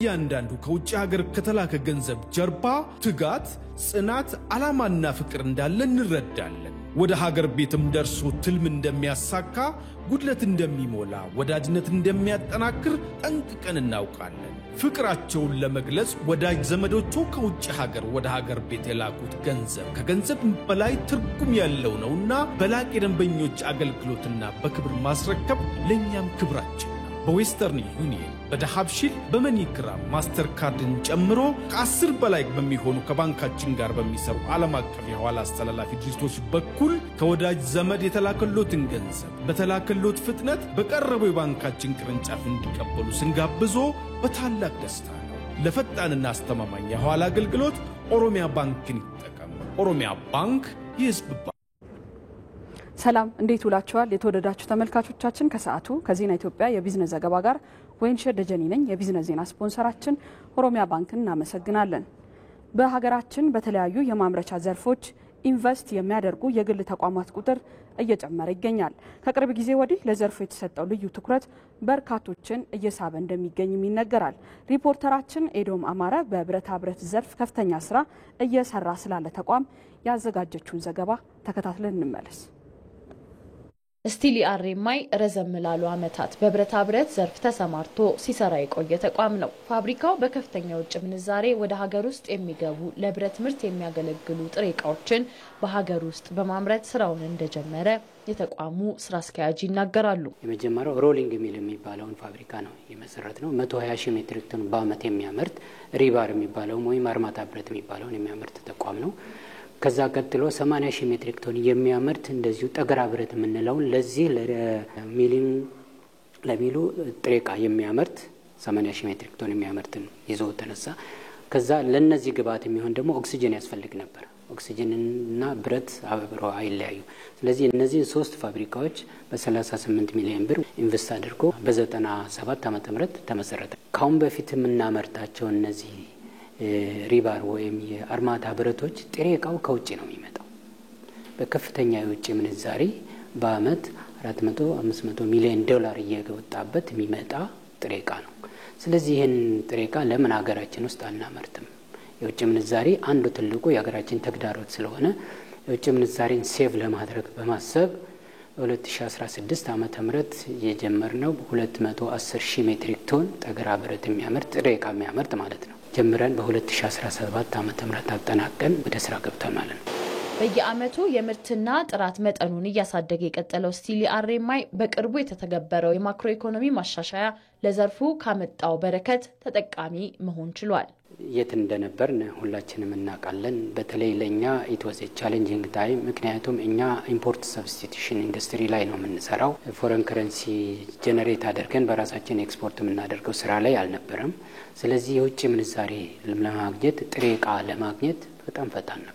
ያንዳንዱ ከውጭ ሀገር ከተላከ ገንዘብ ጀርባ ትጋት፣ ጽናት፣ ዓላማና ፍቅር እንዳለ እንረዳለን። ወደ ሀገር ቤትም ደርሶ ትልም እንደሚያሳካ፣ ጉድለት እንደሚሞላ፣ ወዳጅነት እንደሚያጠናክር ጠንቅቀን እናውቃለን። ፍቅራቸውን ለመግለጽ ወዳጅ ዘመዶቹ ከውጭ ሀገር ወደ ሀገር ቤት የላኩት ገንዘብ ከገንዘብ በላይ ትርጉም ያለው ነውና በላቅ የደንበኞች አገልግሎትና በክብር ማስረከብ ለኛም ክብራችን። በዌስተርን ዩኒየን፣ በዳሃብሺል፣ በመኒግራም ማስተርካርድን ጨምሮ ከ10 በላይ በሚሆኑ ከባንካችን ጋር በሚሰሩ ዓለም አቀፍ የሐዋላ አስተላላፊ ድርጅቶች በኩል ከወዳጅ ዘመድ የተላከሎትን ገንዘብ በተላከሎት ፍጥነት በቀረበው የባንካችን ቅርንጫፍ እንዲቀበሉ ስንጋብዞ በታላቅ ደስታ ነው። ለፈጣንና አስተማማኝ የሐዋላ አገልግሎት ኦሮሚያ ባንክን ይጠቀሙ። ኦሮሚያ ባንክ የሕዝብ ባንክ። ሰላም እንዴት ውላችኋል? የተወደዳችሁ ተመልካቾቻችን ከሰዓቱ ከዜና ኢትዮጵያ የቢዝነስ ዘገባ ጋር ወይንሸት ደጀኔ ነኝ። የቢዝነስ ዜና ስፖንሰራችን ኦሮሚያ ባንክን እናመሰግናለን። በሀገራችን በተለያዩ የማምረቻ ዘርፎች ኢንቨስት የሚያደርጉ የግል ተቋማት ቁጥር እየጨመረ ይገኛል። ከቅርብ ጊዜ ወዲህ ለዘርፉ የተሰጠው ልዩ ትኩረት በርካቶችን እየሳበ እንደሚገኝም ይነገራል። ሪፖርተራችን ኤዶም አማረ በብረታ ብረት ዘርፍ ከፍተኛ ስራ እየሰራ ስላለ ተቋም ያዘጋጀችውን ዘገባ ተከታትለን እንመለስ። ስቲል አርኤምአይ ረዘም ላሉ ዓመታት በብረታ ብረት ዘርፍ ተሰማርቶ ሲሰራ የቆየ ተቋም ነው። ፋብሪካው በከፍተኛ ውጭ ምንዛሬ ወደ ሀገር ውስጥ የሚገቡ ለብረት ምርት የሚያገለግሉ ጥሬ ዕቃዎችን በሀገር ውስጥ በማምረት ስራውን እንደጀመረ የተቋሙ ስራ አስኪያጅ ይናገራሉ። የመጀመሪያው ሮሊንግ ሚል የሚባለውን ፋብሪካ ነው የመሰረት ነው። 120,000 ሜትሪክ ቶን በአመት የሚያመርት ሪባር የሚባለው ወይም አርማታ ብረት የሚባለውን የሚያመርት ተቋም ነው። ከዛ ቀጥሎ 80,000 ሜትሪክ ቶን የሚያመርት እንደዚሁ ጠገራ ብረት የምንለው ለዚህ ለሚሉ ጥሬ ዕቃ የሚያመርት 80,000 ሜትሪክ ቶን የሚያመርትን ይዞ ተነሳ። ከዛ ለነዚህ ግብአት የሚሆን ደግሞ ኦክሲጅን ያስፈልግ ነበር። ኦክሲጅንና ብረት አብረው አይለያዩ። ስለዚህ እነዚህ ሶስት ፋብሪካዎች በ38 ሚሊዮን ብር ኢንቨስት አድርጎ በ97 ዓመተ ምህረት ተመሰረተ። ካሁን በፊት የምናመርታቸው እነዚህ ሪባር ወይም የአርማታ ብረቶች ጥሬ ዕቃው ከውጭ ነው የሚመጣው። በከፍተኛ የውጭ ምንዛሪ በአመት 400-500 ሚሊዮን ዶላር እየወጣበት የሚመጣ ጥሬ ዕቃ ነው። ስለዚህ ይህን ጥሬ ዕቃ ለምን ሀገራችን ውስጥ አናመርትም? የውጭ ምንዛሪ አንዱ ትልቁ የሀገራችን ተግዳሮት ስለሆነ የውጭ ምንዛሪን ሴቭ ለማድረግ በማሰብ በ2016 ዓመተ ምህረት የጀመርነው 210,000 ሜትሪክ ቶን ጠገራ ብረት የሚያመርት ጥሬ ዕቃ የሚያመርት ማለት ነው ጀምረን በ2017 ዓመተ ምህረት አጠናቀን ወደ ስራ ገብተናል። በየአመቱ የምርትና ጥራት መጠኑን እያሳደገ የቀጠለው ስቲል አርኤምአይ በቅርቡ የተተገበረው የማክሮ ኢኮኖሚ ማሻሻያ ለዘርፉ ካመጣው በረከት ተጠቃሚ መሆን ችሏል። የት እንደነበርን ሁላችንም እናውቃለን። በተለይ ለኛ ኢት ዋዝ ኤ ቻሌንጂንግ ታይም። ምክንያቱም እኛ ኢምፖርት ሰብስቲቱሽን ኢንዱስትሪ ላይ ነው የምንሰራው። ፎሬን ከረንሲ ጀነሬት አድርገን በራሳችን ኤክስፖርት የምናደርገው ስራ ላይ አልነበረም። ስለዚህ የውጭ ምንዛሬ ለማግኘት ጥሬ ዕቃ ለማግኘት በጣም ፈታን ነበር።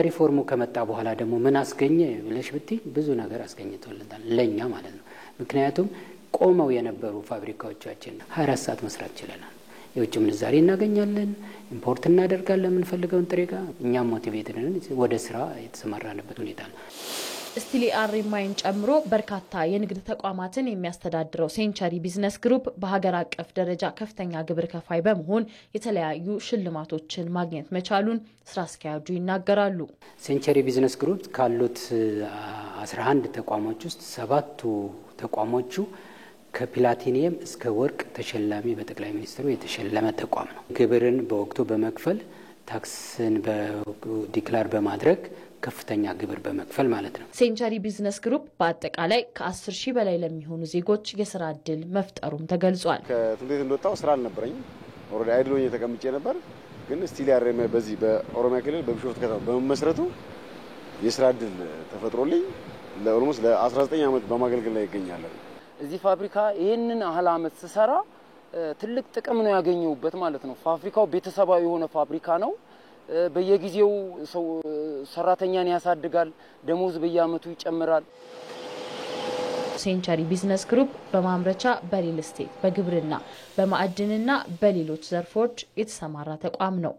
ሪፎርሙ ከመጣ በኋላ ደግሞ ምን አስገኘ ብለሽ ብትይ ብዙ ነገር አስገኝቶልናል ለኛ ማለት ነው። ምክንያቱም ቆመው የነበሩ ፋብሪካዎቻችን 24 ሰዓት መስራት ችለናል። የውጭ ምንዛሬ እናገኛለን፣ ኢምፖርት እናደርጋለን የምንፈልገውን ጥሬ ዕቃ። እኛም ሞቲቬትድ ነን፣ ወደ ስራ የተሰማራንበት ሁኔታ ነው። ስቲል አርኤምአይን ጨምሮ በርካታ የንግድ ተቋማትን የሚያስተዳድረው ሴንቸሪ ቢዝነስ ግሩፕ በሀገር አቀፍ ደረጃ ከፍተኛ ግብር ከፋይ በመሆን የተለያዩ ሽልማቶችን ማግኘት መቻሉን ስራ አስኪያጁ ይናገራሉ። ሴንቸሪ ቢዝነስ ግሩፕ ካሉት 11 ተቋሞች ውስጥ 7ቱ ተቋሞቹ ከፕላቲኒየም እስከ ወርቅ ተሸላሚ በጠቅላይ ሚኒስትሩ የተሸለመ ተቋም ነው። ግብርን በወቅቱ በመክፈል ታክስን ዲክላር በማድረግ ከፍተኛ ግብር በመክፈል ማለት ነው። ሴንቸሪ ቢዝነስ ግሩፕ በአጠቃላይ ከ10,000 በላይ ለሚሆኑ ዜጎች የስራ እድል መፍጠሩም ተገልጿል። ከትምህርት ቤት እንደወጣው ስራ አልነበረኝ። ኦሬዲ አይድሎኝ ተቀምጬ ነበር። ግን ስቲል አርኤምአይ በዚህ በኦሮሚያ ክልል በቢሾፍቱ ከተማ በመመስረቱ የስራ እድል ተፈጥሮልኝ ለኦልሞስት ለ19 ዓመት በማገልገል ላይ ይገኛል። እዚህ ፋብሪካ ይሄንን አህል አመት ሰራ ትልቅ ጥቅም ነው ያገኘውበት ማለት ነው። ፋብሪካው ቤተሰባዊ የሆነ ፋብሪካ ነው። በየጊዜው ሰው ሰራተኛን ያሳድጋል፣ ደሞዝ በየአመቱ ይጨምራል። ሴንቸሪ ቢዝነስ ግሩፕ በማምረቻ፣ በሪል ስቴት፣ በግብርና፣ በማዕድንና በሌሎች ዘርፎች የተሰማራ ተቋም ነው።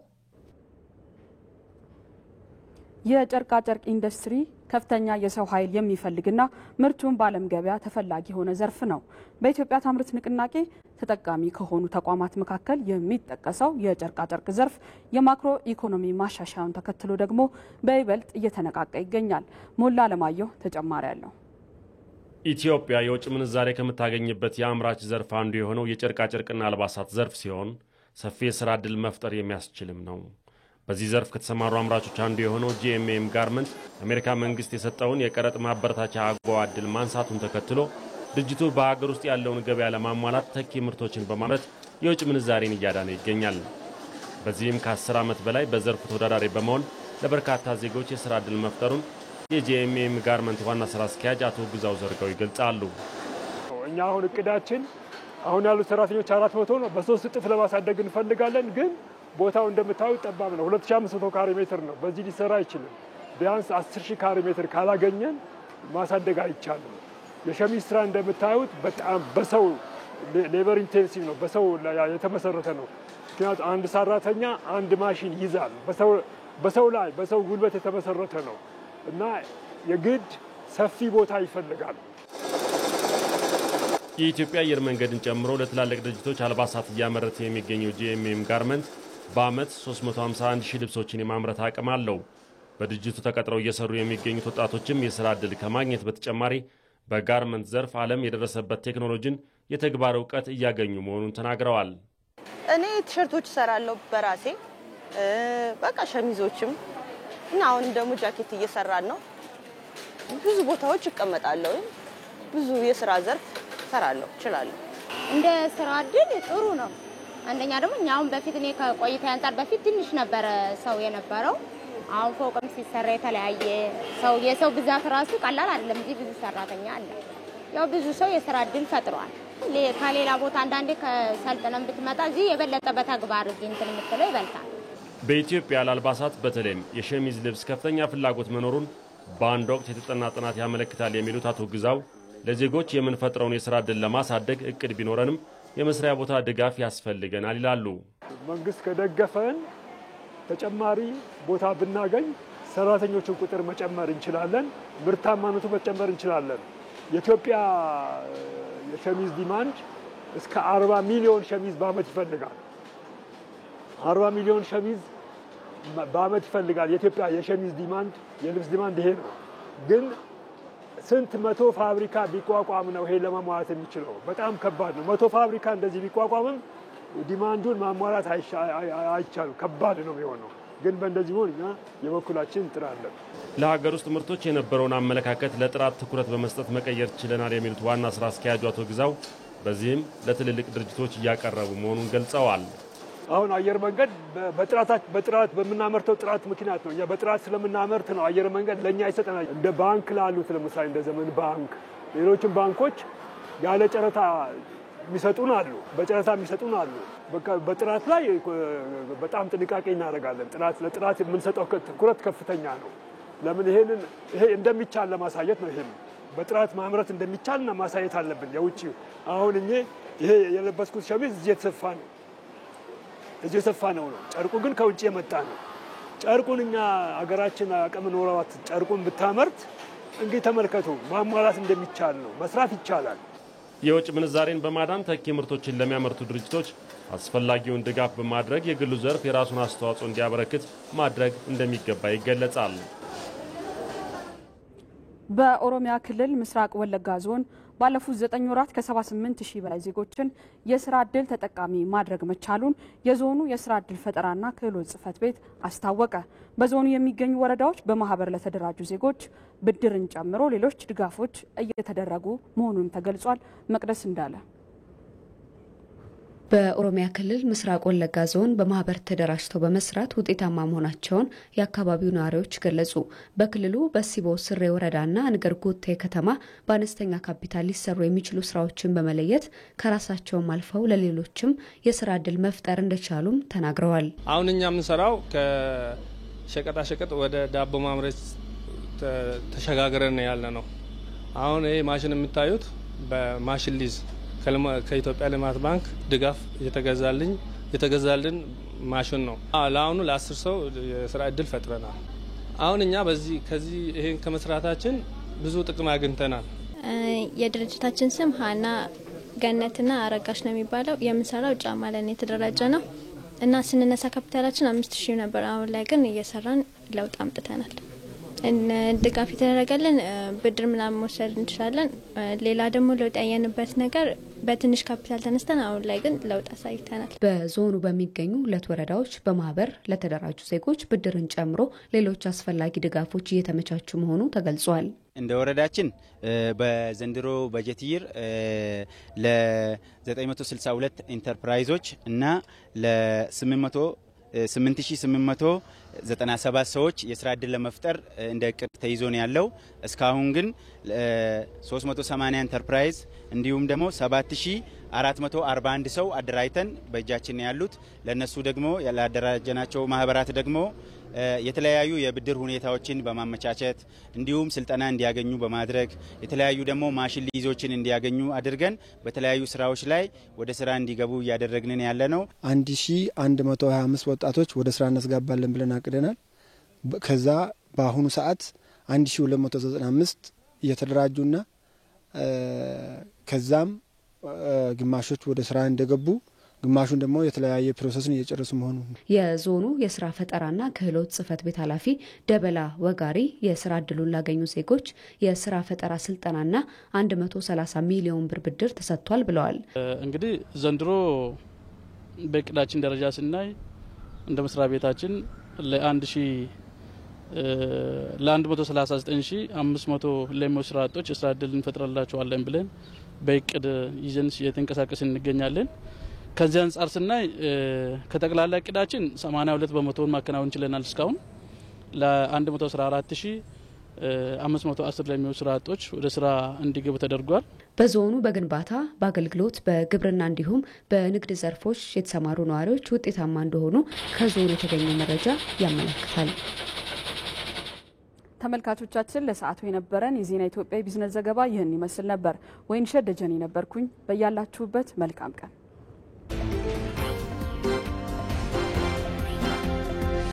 የጨርቃ ጨርቅ ኢንዱስትሪ ከፍተኛ የሰው ኃይል የሚፈልግና ምርቱን በዓለም ገበያ ተፈላጊ የሆነ ዘርፍ ነው። በኢትዮጵያ ታምርት ንቅናቄ ተጠቃሚ ከሆኑ ተቋማት መካከል የሚጠቀሰው የጨርቃ ጨርቅ ዘርፍ የማክሮ ኢኮኖሚ ማሻሻያውን ተከትሎ ደግሞ በይበልጥ እየተነቃቀ ይገኛል። ሞላ አለማየሁ ተጨማሪ አለው። ኢትዮጵያ የውጭ ምንዛሬ ከምታገኝበት የአምራች ዘርፍ አንዱ የሆነው የጨርቃ ጨርቅና አልባሳት ዘርፍ ሲሆን ሰፊ የሥራ ዕድል መፍጠር የሚያስችልም ነው። በዚህ ዘርፍ ከተሰማሩ አምራቾች አንዱ የሆነው ጂኤምኤም ጋርመንት አሜሪካ መንግስት የሰጠውን የቀረጥ ማበረታቻ አጎዋ ዕድል ማንሳቱን ተከትሎ ድርጅቱ በሀገር ውስጥ ያለውን ገበያ ለማሟላት ተኪ ምርቶችን በማምረት የውጭ ምንዛሬን እያዳነ ይገኛል። በዚህም ከ10 ዓመት በላይ በዘርፉ ተወዳዳሪ በመሆን ለበርካታ ዜጎች የሥራ ዕድል መፍጠሩን የጂኤምኤም ጋርመንት ዋና ስራ አስኪያጅ አቶ ግዛው ዘርጋው ይገልጻሉ። እኛ አሁን እቅዳችን አሁን ያሉት ሰራተኞች 400 ነው። በ3 እጥፍ ለማሳደግ እንፈልጋለን። ግን ቦታው እንደምታዩት ጠባብ ነው። 2500 ካሬ ሜትር ነው። በዚህ ሊሰራ አይችልም። ቢያንስ 10000 ካሬ ሜትር ካላገኘን ማሳደግ አይቻልም። የሸሚዝ ስራ እንደምታዩት በጣም በሰው ሌበር ኢንቴንሲቭ ነው። በሰው የተመሰረተ ነው። ምክንያቱም አንድ ሰራተኛ አንድ ማሽን ይዛል። በሰው ጉልበት የተመሰረተ ነው እና የግድ ሰፊ ቦታ ይፈልጋል። የኢትዮጵያ አየር መንገድን ጨምሮ ለትላልቅ ድርጅቶች አልባሳት እያመረተ የሚገኘው ጂኤምኤም ጋርመንት በአመት 351,000 ልብሶችን የማምረት አቅም አለው። በድርጅቱ ተቀጥረው እየሰሩ የሚገኙት ወጣቶችም የሥራ ዕድል ከማግኘት በተጨማሪ በጋርመንት ዘርፍ ዓለም የደረሰበት ቴክኖሎጂን የተግባር እውቀት እያገኙ መሆኑን ተናግረዋል። እኔ ቲሸርቶች እሰራለሁ በራሴ በቃ ሸሚዞችም እና አሁንም ደግሞ ጃኬት እየሰራን ነው። ብዙ ቦታዎች እቀመጣለሁ። ብዙ የሥራ ዘርፍ እሰራለሁ እችላለሁ። እንደ ስራ ዕድል ጥሩ ነው። አንደኛ ደግሞ እኛውን በፊት እኔ ከቆይታ አንፃር በፊት ትንሽ ነበር ሰው የነበረው። አሁን ፎቅም ሲሰራ የተለያየ የሰው ብዛት ራሱ ቀላል አይደለም። እዚህ ብዙ ሰራተኛ አለ። ያው ብዙ ሰው የሥራ ዕድል ፈጥሯል። ከሌላ ቦታ አንዳንዴ ከሰልጥነን ብትመጣ እዚህ የበለጠ በተግባር እዚህ እንትን የምትለው ይበልጣል። በኢትዮጵያ ለአልባሳት በተለይም የሸሚዝ ልብስ ከፍተኛ ፍላጎት መኖሩን በአንድ ወቅት የተጠና ጥናት ያመለክታል የሚሉት አቶ ግዛው ለዜጎች የምንፈጥረውን የሥራ ዕድል ለማሳደግ እቅድ ቢኖረንም የመስሪያ ቦታ ድጋፍ ያስፈልገናል ይላሉ። መንግስት ከደገፈን ተጨማሪ ቦታ ብናገኝ ሰራተኞችን ቁጥር መጨመር እንችላለን። ምርታማነቱ መጨመር እንችላለን። የኢትዮጵያ የሸሚዝ ዲማንድ እስከ 40 ሚሊዮን ሸሚዝ በአመት ይፈልጋል። 40 ሚሊዮን ሸሚዝ በአመት ይፈልጋል። የኢትዮጵያ የሸሚዝ ዲማንድ የልብስ ዲማንድ ይሄ ነው። ግን ስንት 100 ፋብሪካ ቢቋቋም ነው ይሄ ለማሟላት የሚችለው? በጣም ከባድ ነው። 100 ፋብሪካ እንደዚህ ቢቋቋምም ዲማንዱን ማሟላት አይቻልም። ከባድ ነው የሚሆነው። ግን በእንደዚህ ሆነ እኛ የበኩላችን እንጥራለን። ለሀገር ውስጥ ምርቶች የነበረውን አመለካከት ለጥራት ትኩረት በመስጠት መቀየር ችለናል የሚሉት ዋና ስራ አስኪያጁ አቶ ግዛው በዚህም ለትልልቅ ድርጅቶች እያቀረቡ መሆኑን ገልጸዋል። አሁን አየር መንገድ በጥራት በመናመርተው ጥራት ምክንያት ነው። እኛ በጥራት ስለምናመርት ነው አየር መንገድ ለኛ ይሰጠናል። እንደ ባንክ ላሉት ለምሳሌ እንደ ዘመን ባንክ፣ ሌሎችም ባንኮች ያለ ጨረታ የሚሰጡን አሉ፣ በጨረታ የሚሰጡን አሉ። በጥራት ላይ በጣም ጥንቃቄ እናደርጋለን። ለጥራት የምንሰጠው ትኩረት ከፍተኛ ነው። ለምን ይሄ እንደሚቻል ለማሳየት ነው። ይሄም በጥራት ማምረት እንደሚቻልና ማሳየት አለብን። የውጪ አሁን ይሄ የለበስኩት ሸሚዝ እዚህ የተሰፋ ነው። ጨርቁ ግን ከውጪ የመጣ ነው። ጨርቁን እኛ ሀገራችን አቅም ኖሯት ጨርቁን ብታመርት እንግዲህ ተመልከቱ፣ ማሟላት እንደሚቻል ነው። መስራት ይቻላል። የውጭ ምንዛሬን በማዳን ተኪ ምርቶችን ለሚያመርቱ ድርጅቶች አስፈላጊውን ድጋፍ በማድረግ የግሉ ዘርፍ የራሱን አስተዋጽኦ እንዲያበረክት ማድረግ እንደሚገባ ይገለጻል። በኦሮሚያ ክልል ምስራቅ ወለጋ ዞን ባለፉት 9 ወራት ከ78000 በላይ ዜጎችን የስራ ዕድል ተጠቃሚ ማድረግ መቻሉን የዞኑ የስራ ዕድል ፈጠራና ክህሎት ጽሕፈት ቤት አስታወቀ። በዞኑ የሚገኙ ወረዳዎች በማህበር ለተደራጁ ዜጎች ብድርን ጨምሮ ሌሎች ድጋፎች እየተደረጉ መሆኑን ተገልጿል። መቅደስ እንዳለ በኦሮሚያ ክልል ምስራቅ ወለጋ ዞን በማህበር ተደራጅተው በመስራት ውጤታማ መሆናቸውን የአካባቢው ነዋሪዎች ገለጹ። በክልሉ በሲቦ ስሬ ወረዳና ንገርጉቴ ከተማ በአነስተኛ ካፒታል ሊሰሩ የሚችሉ ስራዎችን በመለየት ከራሳቸውም አልፈው ለሌሎችም የስራ ዕድል መፍጠር እንደቻሉም ተናግረዋል። አሁን እኛ የምንሰራው ከሸቀጣሸቀጥ ወደ ዳቦ ማምረት ተሸጋግረን ያለ ነው። አሁን ይሄ ማሽን የምታዩት በማሽን ሊዝ ከኢትዮጵያ ልማት ባንክ ድጋፍ የተገዛልን ማሽን ነው። ለአሁኑ ለ10 ሰው የስራ ዕድል ፈጥረናል። አሁን እኛ ከዚህ ይሄን ከመስራታችን ብዙ ጥቅም አግኝተናል። የድርጅታችን ስም ሀና ገነትና አረጋሽ ነው የሚባለው። የምንሰራው ጫማ ላይ የተደራጀ ነው እና ስንነሳ ካፒታላችን 5000 ነበር። አሁን ላይ ግን እየሰራን ለውጥ አምጥተናል። ድጋፍ የተደረገልን ብድር ምናምን መውሰድ እንችላለን። ሌላ ደግሞ ለውጥ ያየንበት ነገር በትንሽ ካፒታል ተነስተን አሁን ላይ ግን ለውጥ አሳይተናል። በዞኑ በሚገኙ 2 ወረዳዎች በማህበር ለተደራጁ ዜጎች ብድርን ጨምሮ ሌሎች አስፈላጊ ድጋፎች እየተመቻቹ መሆኑ ተገልጿል። እንደ ወረዳችን በዘንድሮ በጀት ይር ለ962 ኢንተርፕራይዞች እና ለ8897 ሰዎች የስራ ዕድል ለመፍጠር እንደ እቅድ ተይዞ ነው ያለው። እስካሁን ግን 380 ኢንተርፕራይዝ እንዲሁም ደግሞ 7441 ሰው አደራጅተን በእጃችን ያሉት ለነሱ ደግሞ ያላደራጀናቸው ማህበራት ደግሞ የተለያዩ የብድር ሁኔታዎችን በማመቻቸት እንዲሁም ስልጠና እንዲያገኙ በማድረግ የተለያዩ ደግሞ ማሽን ሊዞችን እንዲያገኙ አድርገን በተለያዩ ስራዎች ላይ ወደ ስራ እንዲገቡ እያደረግን ያለ ነው። 1125 ወጣቶች ወደ ስራ እናስገባለን ብለን አቅደናል። ከዛ በአሁኑ ሰዓት 1295 እየተደራጁና ከዛም ግማሾች ወደ ስራ እንደገቡ ግማሹን ደግሞ የተለያየ ፕሮሰስን እየጨረሱ መሆኑ የዞኑ የስራ ፈጠራና ክህሎት ጽህፈት ቤት ኃላፊ ደበላ ወጋሪ የስራ ዕድሉን ላገኙ ዜጎች የስራ ፈጠራ ስልጠናና 130 ሚሊዮን ብር ብድር ተሰጥቷል ብለዋል። እንግዲህ ዘንድሮ በእቅዳችን ደረጃ ስናይ እንደ መስሪያ ቤታችን ለ139500 ለሚሆኑ ስራ አጦች የስራ ዕድል እንፈጥራላቸዋለን ብለን በእቅድ ይዘን እየተንቀሳቀስን እንገኛለን። ከዚህ አንጻር ስናይ ከጠቅላላ እቅዳችን 82% ማከናወን ችለናል። እስካሁን ለ114510 ለሚሆኑ ስራ አጦች ወደ ስራ እንዲገቡ ተደርጓል። በዞኑ በግንባታ፣ በአገልግሎት፣ በግብርና እንዲሁም በንግድ ዘርፎች የተሰማሩ ነዋሪዎች ውጤታማ እንደሆኑ ከዞኑ የተገኘ መረጃ ያመለክታል። ተመልካቾቻችን ለሰዓቱ የነበረን የዜና ኢትዮጵያ ቢዝነስ ዘገባ ይህን ይመስል ነበር። ወይንሸት ደጀኔ ነበርኩኝ። በያላችሁበት መልካም ቀን